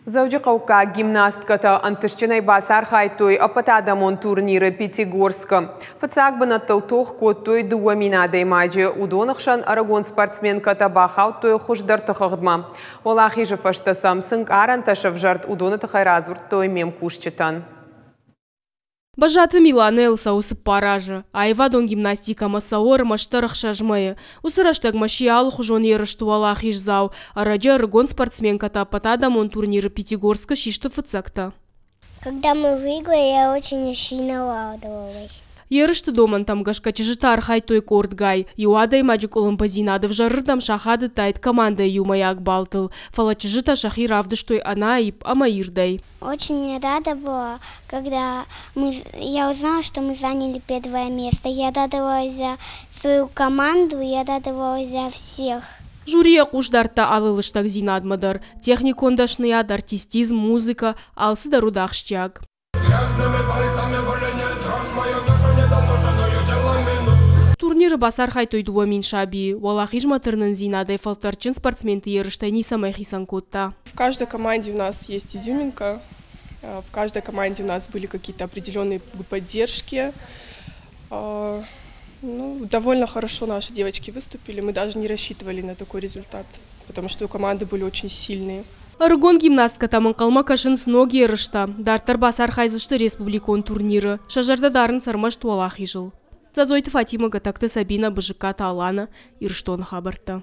Завжди қауқа гимнастката антышчынай басар хайтой апатадамон турниры Пятигорска. Фацак бынаттыл тоқ көттой дуаминадай маджи. Удонықшан Арагон спортсменката бахау той хуждар тұқығдма. Олахи жыфашта самсынг аранташав жарт удоны тұқай развұрт той мем кушчетан. Бажаты Миланы ұлсауысып паражы. Айвадон гимнастика масауыр маштарық шажмайы. Усыраштаг машиал хужон ерыштуала хижзау. Араджи Арагон спортсменката патадамон турниры Пятигорска шишты фыцакта. Когда мы выиграли, я очень сильно радовалась. Ерышты доман там гашкачыжыта архай той кордгай. Юадай маджик олымпазинады в жарырдам шахады тайт команда юмаяк балтыл. Фалачыжыта шахи равдыштой анаип амаирдай. Очень рада была, когда я узнала, что мы заняли первое место. Я радовалась за свою команду, я радовалась за всех. Жюрия кушдарта алылыштак зинадмадар. Техник ондашныяд, артистизм, музыка, алсы дарудахщак. Турниры басар хайтой дуамин шаби. Валахиж матырнын зинадай фалтарчин спортсменты ерыштай не самай хисан котта. В каждой команде у нас есть изюминка. В каждой команде у нас были какие-то определенные поддержки. Довольно хорошо наши девочки выступили. Мы даже не рассчитывали на такой результат, потому что команды были очень сильные. Арагон гимнастка тамын қалма кашын сноги ерышта. Дартар басар хайзышты республикон турниры. Шажарда дарын сармаш туалахи жыл. Зазойты Фатима Гатакты Сабина Быжыката Алана Ирштон хабарта.